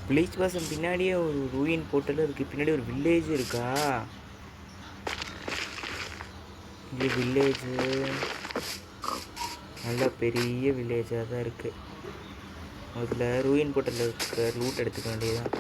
Village பாசம் பின்னாடியே ஒரு ரூயின் போர்ட்டலும் இருக்குது. பின்னாடி ஒரு வில்லேஜ் இருக்கா? இது வில்லேஜு நல்ல பெரிய வில்லேஜாக தான் இருக்குது. அதில் ரூயின் போர்ட்டலில் இருக்க லூட் எடுத்துக்க வேண்டியதுதான்.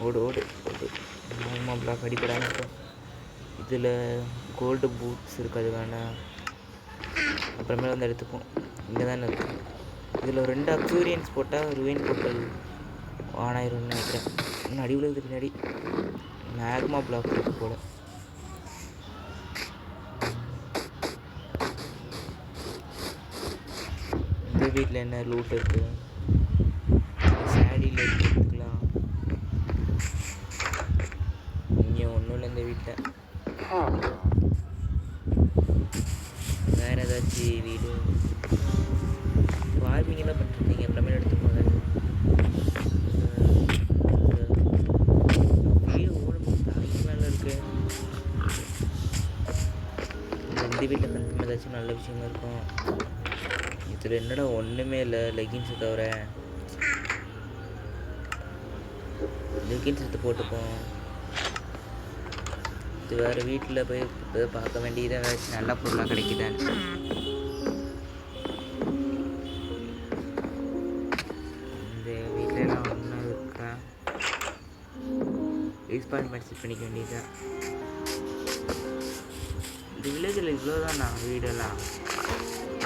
ஓடு ஓடு ஓடு. ஆமாம் பிளாக் அடிப்படாமல் இருக்கும். இதில் கோல்டு பூட்ஸ் இருக்குது, அது வேணாம். அப்புறமேல வந்து எடுத்துப்போம். இங்கே தானே இருக்கும். இதில் ஒரு 2 அக்சூரியன்ஸ் போட்டால் ரூயின் போர்ட்டல் ஆன் ஆயிரும்னு நினைக்கிறேன். இன்னும் அடி விழுது பின்னாடி. மேக்மா பிளாக் இருக்கு போல். இந்த வீட்டில் என்ன லூட் இருக்குது? சாடியில் எடுத்துக்கலாம். இங்கே ஒன்றும் இல்லை இந்த வீட்டில். வேறு ஏதாச்சும் வீடு ஃபார்மிங்கெல்லாம் பண்ணிருந்தீங்க, அப்புறமேல எடுத்துக்கோங்க. வீடு ஓடும் தாய்க்கு மேலே இருக்கு. இந்த வீட்டில் கன்ஃபார்ம் ஏதாச்சும் நல்ல விஷயமா இருக்கும். இதில் என்னடா ஒன்றுமே இல்லை, லெகின்ஸை தவிர. லெகின்ஸ் எடுத்து போட்டுப்போம். இது வேறு வீட்டில் போய் பார்க்க வேண்டியதாக ஏதாச்சும் நல்ல பொருளாக கிடைக்குதான்னு. இந்த வீட்டிலலாம் ஒன்றும் இருக்கா? எக்ஸ்பான்மெண்ட் செட் பண்ணிக்க வேண்டியதுதான். இந்த வில்லேஜில் இவ்வளோதானா வீடெல்லாம்?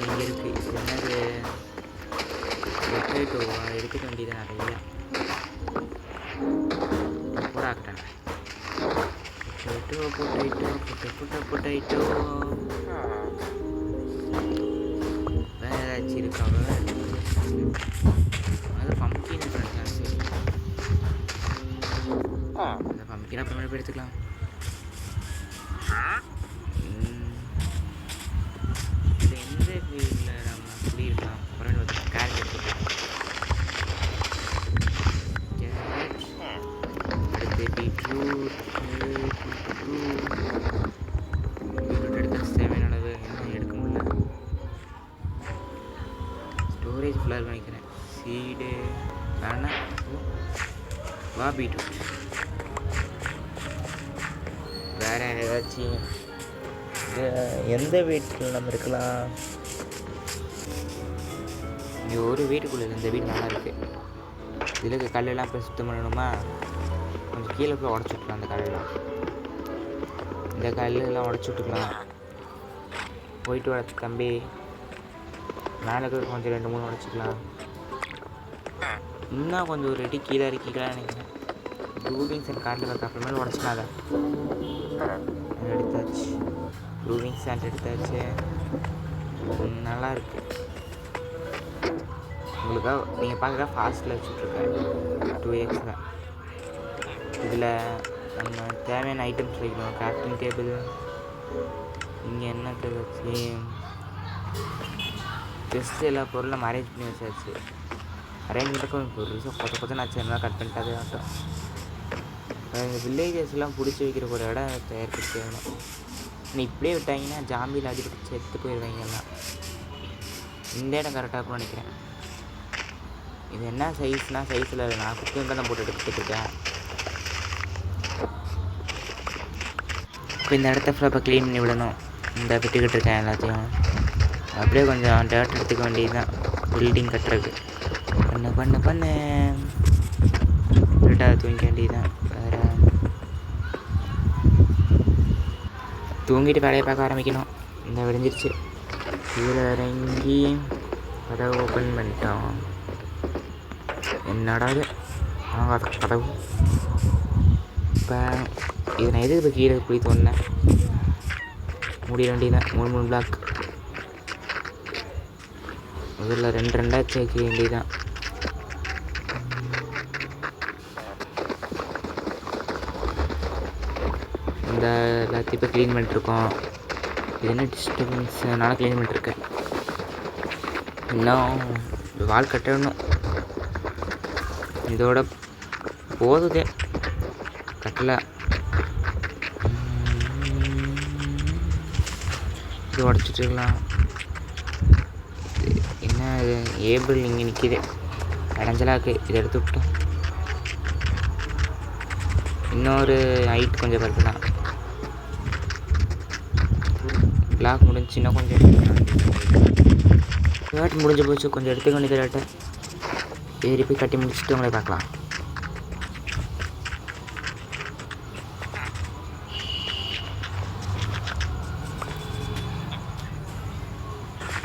இங்கே இருக்குது. என்னது பொட்டேட்டோவா? எடுத்துக்க வேண்டியதான் நிறைய. போடாக்கிட்டேன். பொட்டேட்டோ வேறு ஏதாச்சும் இருக்காங்க? அது பம்ப்கின் நினைக்கிறேன். சரி, அந்த பம்ப்கின் அப்புறமேல போய் எடுத்துக்கலாம். இது எந்த வீட்டில் நம்ம சொல்லியிருக்கலாம். அப்புறம் கேரட் எடுத்துக்கலாம். அடுத்து பீட்ரூட் எடுத்து தேவையான அளவு. என்ன எடுக்க முடியல, ஸ்டோரேஜ் ஃபுல்லாக நினைக்கிறேன். சீடு வேணாம். வா பீட்ரூட். வேறு ஏதாச்சும் எந்த வீட்டில் நம்ம இருக்கலாம்? இங்கே ஒரு வீட்டுக்குள்ளே இந்த வீடு நல்லா இருக்குது. இதில் கல்லெல்லாம் போய் சுத்தம் பண்ணணுமா? கொஞ்சம் கீழே போய் உடச்சி விட்டுக்கலாம். அந்த கல்லெல்லாம், இந்த கல்லெல்லாம் உடச்சி விட்டுக்கலாம். போயிட்டு வர தம்பி. மேலே கொஞ்சம் 2-3 உடச்சிக்கலாம். இன்னும் கொஞ்சம் ஒரு அடி கீழே இறக்கிக்கலாம்னு நினைக்கிறேன். ப்ரூவிங் சாண்ட் காட்டில் இருக்க அப்புறமேல உடச்சிக்கலாம். அதை எடுத்தாச்சு. ப்ரூவிங் சாண்ட் எடுத்தாச்சு. நல்லா இருக்கு. உங்களுக்காக நீங்கள் பார்க்குற ஃபாஸ்ட்டில் வச்சுட்ருக்கேன். 2x தான். இதில் நம்ம தேவையான ஐட்டம்ஸ் வைக்கணும். Grafting table. இங்கே என்ன வச்சு ஜஸ்ட் எல்லா பொருளும் நம்ம அரேஞ்ச் பண்ணி வச்சாச்சு. அரேஞ்ச் பண்ணுறதுக்கு ஒரு நிமிஷம் கொஞ்சம் ஆச்சு. என்ன கட் பண்ணிட்டு அதே ஆட்டம். இந்த வில்லேஜஸ்லாம் பிடிச்சி வைக்கிற ஒரு இடம் ஏற்படுத்தி வேணும். ஆனால் இப்படியே விட்டாங்கன்னா ஜாம்பியில் அடிப்பட்டு செத்து போயிடுவாங்க எல்லாம். இந்த இடம் கரெக்டாக இருக்கும்னு நினைக்கிறேன். இது என்ன சைஸ்னால் சைஸில் நான் குக்கிங்க தான் போட்டு எடுத்துகிட்ருக்கேன். இப்போ இந்த இடத்த ஃபுல்லாக இப்போ க்ளீன் பண்ணி விடணும். இந்த விட்டுக்கிட்டு இருக்கேன் எல்லாத்தையும். அப்படியே கொஞ்சம் டேட் எடுத்துக்க வேண்டியது தான் பில்டிங் கட்டுறது. பண்ணு விட்டால் தூங்கிக்க வேண்டியது தான். வேறு தூங்கிட்டு வேலையை பார்க்க ஆரம்பிக்கணும். இந்த விடிஞ்சிருச்சு. கீழே இறங்கி கதவு ஓப்பன் பண்ணிட்டோம். என்னடா இது கதவு. இப்போ இது நான் எது இப்போ கீழே போய் தோணுனேன். முடிய வேண்டியதான். 3 பிளாக். முதல்ல 2 சேர்க்க வேண்டியதான். இந்த எல்லாத்தையும் இப்போ க்ளீன் பண்ணிட்டுருக்கோம். இது என்ன டிஸ்டர்பன்ஸ்? நான் க்ளீன் பண்ணிட்டுருக்கேன். இன்னும் வால் கட்டணும். இதோட போகுது கட்டலை. இது உடச்சிட்டுருக்கலாம். என்ன இது ஏபிள் இங்கே நிற்கிது, இடைஞ்சலாக்கு. இதை எடுத்து விட்டோம். இன்னொரு ஹைட் கொஞ்சம் கட்டலாம். பிளாக் முடிஞ்சுன்னா கொஞ்சம் லேட் முடிஞ்சு போச்சு. கொஞ்சம் எடுத்துக்க வேண்டியது லேட்டை ஏறி போய் கட்டி முடிச்சுட்டு உங்களை பார்க்கலாம்.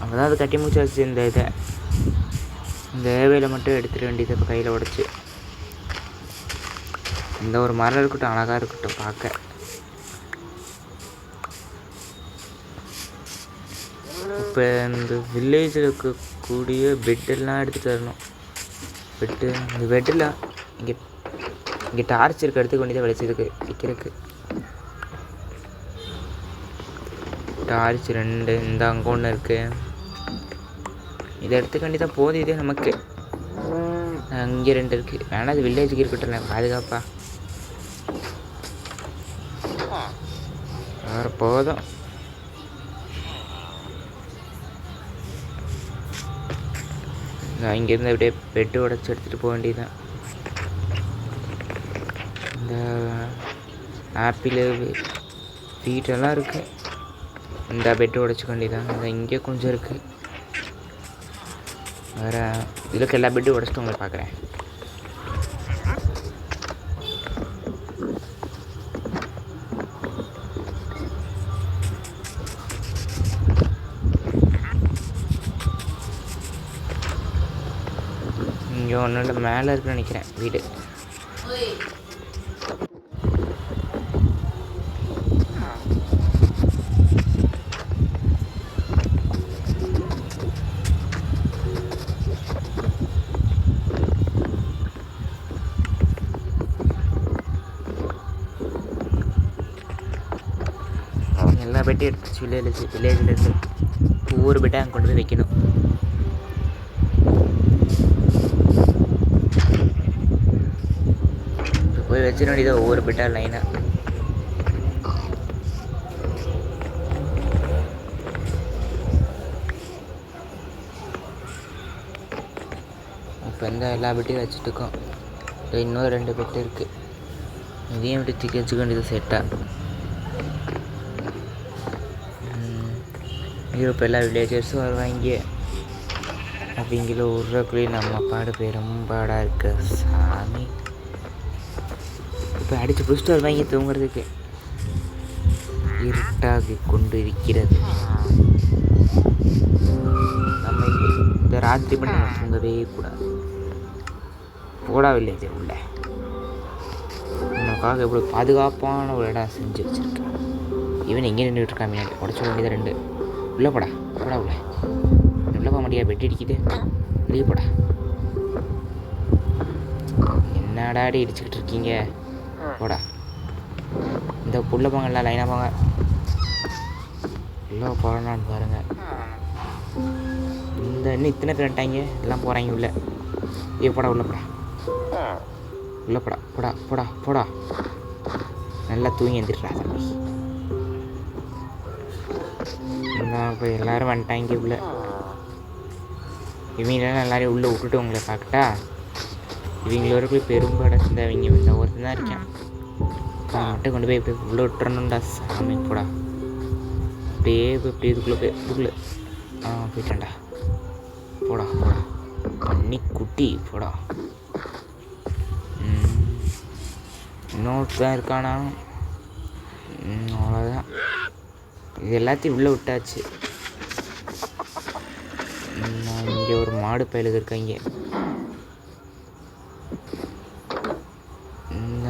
அப்போதான் அது கட்டி முடிச்சாச்சு. இந்த ஏவையில் மட்டும் எடுத்துட வேண்டியது இப்போ கையில் உடச்சி. இந்த ஒரு மரம் இருக்கட்டும், அழகாக இருக்கட்டும் பார்க்க. இப்போ இந்த வில்லேஜில் இருக்கக்கூடிய பெட்டெல்லாம் எடுத்துகிட்டு வரணும். இந்த பெட்டில் இங்கே டார்ச் இருக்க எடுத்துக்க வேண்டியதாக விளைச்சதுக்கு விற்கிறதுக்கு. டார்ச் 2 இந்த அங்கே ஒன்று இருக்குது. இதை எடுத்துக்க வேண்டியதாக போதும். இதே நமக்கு அங்கே 2 இருக்குது. வேணா அது வில்லேஜுக்கு இருக்கட்டும் பாதுகாப்பா. வேறு போதும். இங்கேருந்து அப்படியே பெட்டு உடச்சி எடுத்துகிட்டு போக வேண்டியதுதான். இந்த ஆப்பிள் வீட்டெல்லாம் இருக்குது. இந்த பெட்டு உடச்சிக்க வேண்டியதான். அது இங்கே கொஞ்சம் இருக்குது. வேறு இதுக்கு எல்லா பெட்டும் உடச்சிட்டு உங்களை பார்க்குறேன். இங்கே ஒன்று மேலே இருக்குன்னு நினைக்கிறேன் வீடு. எல்லா பெட்டையும் எடுத்துச்சு வில்லேஜ்லேருந்து ஒவ்வொரு பெட்டாக அங்கே கொண்டு போய் வைக்கணும். போய் வச்சிட வேண்டியது ஒவ்வொரு பெட்டாக லைனாக. இப்போ எல்லா பெட்டையும் வச்சுட்டுருக்கோம். இன்னொரு 2 பெட்டு இருக்குது. இதையும் விட்டு தூக்கி வச்சுக்க வேண்டியது செட்டாக. இப்போ எல்லா வில்லேஜர்ஸும் வருவாங்க. அப்படிங்கிற ஊருக்குள்ளேயே நம்ம பாடு பெரும்பாடாக இருக்க சாமி. இப்போ அடித்து பிடிச்சிட்டு வருவாங்க தூங்குறதுக்கு. இருட்டாகி கொண்டு இருக்கிறது. நம்ம இந்த ராத்திரி பண்ணி நம்ம தூங்கவே கூடாது. போடா வில்லேஜ் உள்ள நமக்காக எவ்வளோ பாதுகாப்பான ஒரு இடம் செஞ்சு வச்சுருக்கேன். ஈவன் எங்கே நின்றுட்டு இருக்கா முன்னாடி உடச்ச வேண்டியது 2. உள்ளே போடா உள்ளே போக மாட்டியா? பெட்டு அடிக்குது. வெளியே போடா. என்னடாடி இடிச்சுக்கிட்டு இருக்கீங்க? போடா. இந்த உள்ளே போங்க, எல்லாம் லைனாக போங்க. உள்ளே போகணும்னு பாருங்கள். இன்னும் இத்தனை பேர் வந்துட்டாங்க. எல்லாம் போகிறாங்க உள்ளே. போடா உள்ளே போடா. நல்லா தூங்கி எழுந்திரிடா தம்பி. இப்போ எல்லோரும் வந்துட்டாங்க உள்ளே. இவங்களெல்லாம் எல்லாரையும் உள்ளே விட்டுட்டு உங்களை பார்க்கட்டா. இவங்களோட பெரும்பாட இந்த இந்த ஒருத்தன் தான் இருக்கேன். மட்டும் கொண்டு போய் இப்படி உள்ளே விட்டுறணும்டா சாமி. போடா அப்படியே இப்படி இதுக்குள்ளே போயிட்டான்டா. போடா பண்ணி குட்டி போடா. இன்னொருத்தான் இருக்கானா? அவ்வளோதான். இது எல்லாத்தையும் உள்ளே விட்டாச்சு. இங்கே ஒரு மாடு பயலுக இருக்காங்க.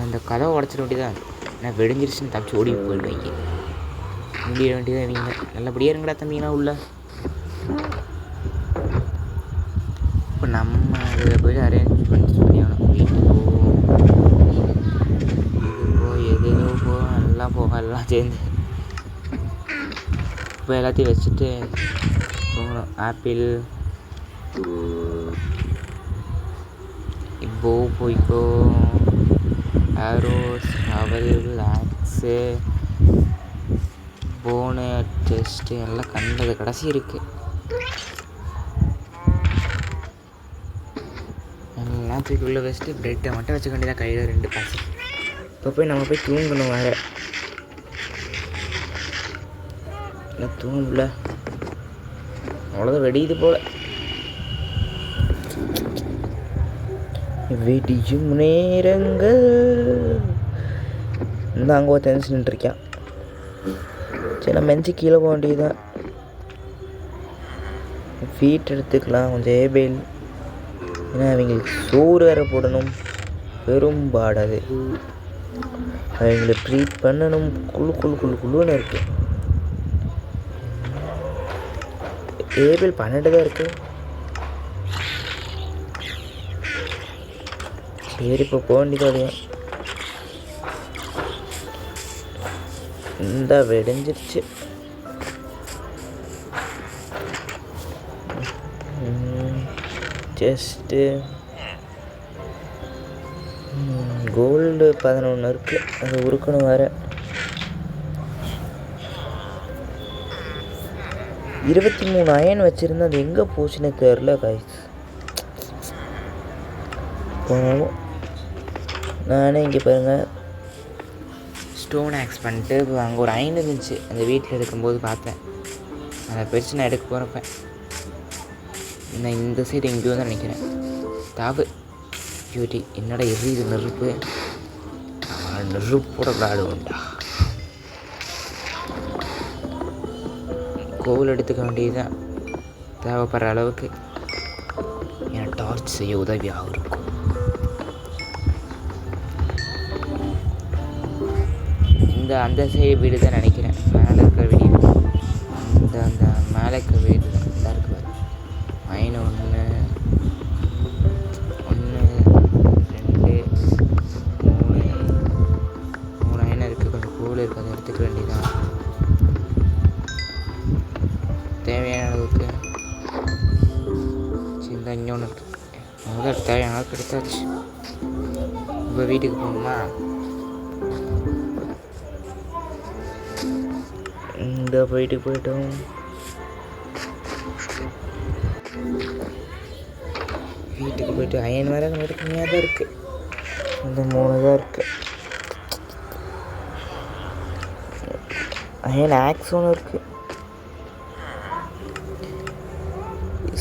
அந்த கதவை உடச்சிட வேண்டியதான். ஏன்னா வெடிஞ்சிருச்சுன்னு தப்பிச்சு ஓடி போயிடுவாங்க. முடிய வேண்டியதான் இவங்க. நல்லபடியாக இருங்கடா தம்பிங்கன்னா உள்ள. இப்போ நம்ம அதில் போய்ட்டு அரேஞ்ச்மெண்ட்ஸ் பண்ணியாகணும். வீட்டுக்கு எதுவோ போகும் நல்லா போகும் எல்லாம் சேர்ந்து. இப்போ எல்லாத்தையும் வச்சுட்டு தூங்கணும். ஆப்பிள் இப்போ போய்க்கோ. ஆரோஸ் அவல் ஆக்ஸு போனு டெஸ்ட்டு எல்லாம் கண்டது கடைசி இருக்குது. எல்லாம் தூக்கி உள்ள வச்சுட்டு பிரெட்டை மட்டும் வச்சுக்க வேண்டியதான். கையில் 2 பாக்கெட் இப்போ போய் நம்ம போய் தூங்கணும் வேறு. இல்லை தூங்கல, அவ்வளோதான் வெடியுது போல். வெடியும் நேரங்கள் இந்த அங்கே ஒரு தெரிஞ்சு நின்றுருக்கான். சரி நம்ம மெஞ்சி கீழே போக வேண்டியதுதான். ஃபீட் எடுத்துக்கலாம் கொஞ்சம் ஏபேல். ஏன்னா அவங்களுக்கு சோறு வேறு போடணும், பெரும்பாடாது. அவங்கள ட்ரீட் பண்ணணும். குழுன்னு இருக்குது. ஏபேல் 12 தான் இருக்குது. சரி இப்போ போக வேண்டியது. இந்த வெடிஞ்சிருச்சு. ஜஸ்ட்டு கோல்டு 11 இருக்குது, அது உருக்கணும் வேறு. 23 அயன் வச்சுருந்தா அது எங்கே போச்சுன்னு தெரில காய்ஸ். போனாலும் நானே இங்கே பாருங்கள் ஸ்டோன் ஆக்ஸ் பண்ணிட்டு அங்கே ஒரு அயன் இருந்துச்சு, அந்த வீட்டில் எடுக்கும்போது பார்த்தேன். அதை பிரித்து நான் எடுக்க போகிறப்ப நான் இந்த சைடு எங்கேயோ தான் நினைக்கிறேன். தாவு பியூட்டி என்னடா எரியுது நெருப்பு. நெருப்போட விளையாடுவோம்டா. கோவில் எடுத்துக்க வேண்டியதுதான் தேவைப்படுற அளவுக்கு. என் டார்ச் செய்ய உதவியாக இருக்கும். அந்த சைடு வீடு தான் நினைக்கிறேன், மேலே இருக்கிற வீடு. அந்த மேலே இருக்கிற வீடு தான் இதாக இருக்கு பாரு. அயன் 1 2 3 அயன் இருக்குது. கொஞ்சம் கூல் இருக்குது, அதை எடுத்துக்க வேண்டியதான் தேவையான அளவுக்கு. சின்ன இன்னொன்று இருக்குது, முதல் தேவையான அளவுக்கு எடுத்தாச்சு. இப்போ வீட்டுக்கு போகணுமா? இந்த போயிட்டோம். வீட்டுக்கு போய்ட்டு அயன் வேறு கொஞ்சம் கம்மியாக தான் இருக்குது. இந்த 3 தான் இருக்குது. அயன் ஆக்ஸ் ஒன்று இருக்குது.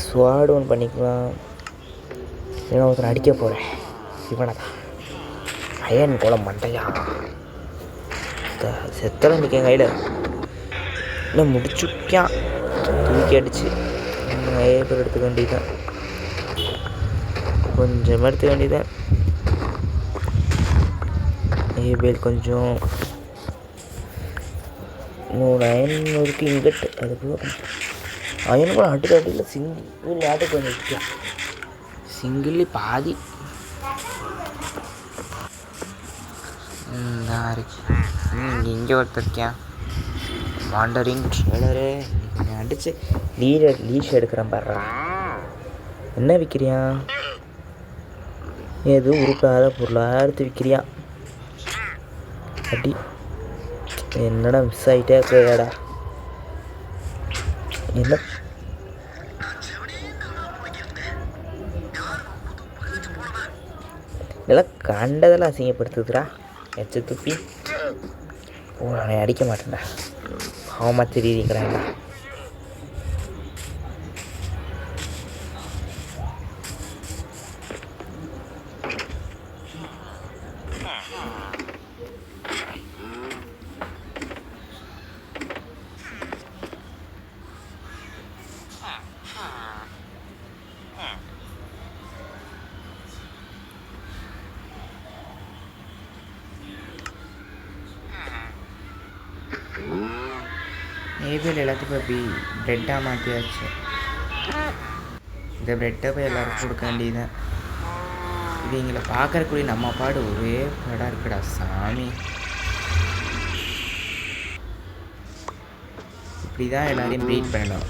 ஸ்வாட் ஒன்று பண்ணிக்கலாம். ஏன்னா ஒருத்தர் அடிக்க போகிறேன். இவனை தான் அயன் குளம் மண்டையா செத்தலாம் நிற்க கையில். இன்னும் முடிச்சுக்கான் தூக்கி அடிச்சு. பேர் எடுத்துக்க வேண்டியதுதான், கொஞ்சம் எடுத்துக்க வேண்டியதான். ஏபேல் கொஞ்சம் 3 அயன் இருக்குது இங்கிட்டு. அது போக அயன் கூட அடியில் சிங்கிள் ஆட்டுக்கு கொஞ்சம் விற்கலாம். சிங்கிள் பாதி இங்கே ஒருத்தர் இருக்கியா வாண்டரிங் ட்ரெய்லரு. கொஞ்சம் அடிச்சு லீஷ் எடுக்கிறேன் பாடுறா. என்ன விற்கிறியா? ஏதோ உருப்படாத பொருளாக எடுத்து விற்கிறியா? அடி என்னடா மிஸ் ஆகிட்டே இருக்கிறாடா. என்ன இதெல்லாம் கண்டதெல்லாம் அசிங்கப்படுத்துதுடா. எச்ச துப்பி நான் அடிக்க மாட்டேன்டா. அவமா தெரியுங்கிறான்டா. ஏபிஎல் எல்லாத்துக்கும் அப்படி ப்ரெட்டாக மாற்றியாச்சு. இந்த ப்ரெட்டை போய் எல்லாருக்கும் கொடுக்க வேண்டியதுதான். இது எங்களை பார்க்கறக்கூடிய நம்ம பாடு ஒரே படம் இருக்குடா சாமி. இப்படி தான் எல்லாரையும் ப்ரீட் பண்ணணும்.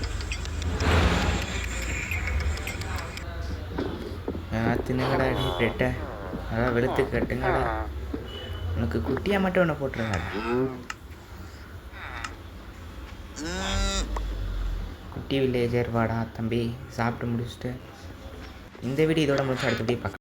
தின்னுங்கடா அடி ப்ரெட்டை அதான் வெளுத்து கட்டுங்கடா. உனக்கு குட்டியாக மட்டும் ஒன்று போட்டுருங்கடா. குட்டி வில்லேஜர் வாடா தம்பி. சாப்பிட்டு முடிச்சுட்டு இந்த வீடியோ இதோட முடிச்சு அடுத்த வீடியோ பார்க்கலாம்.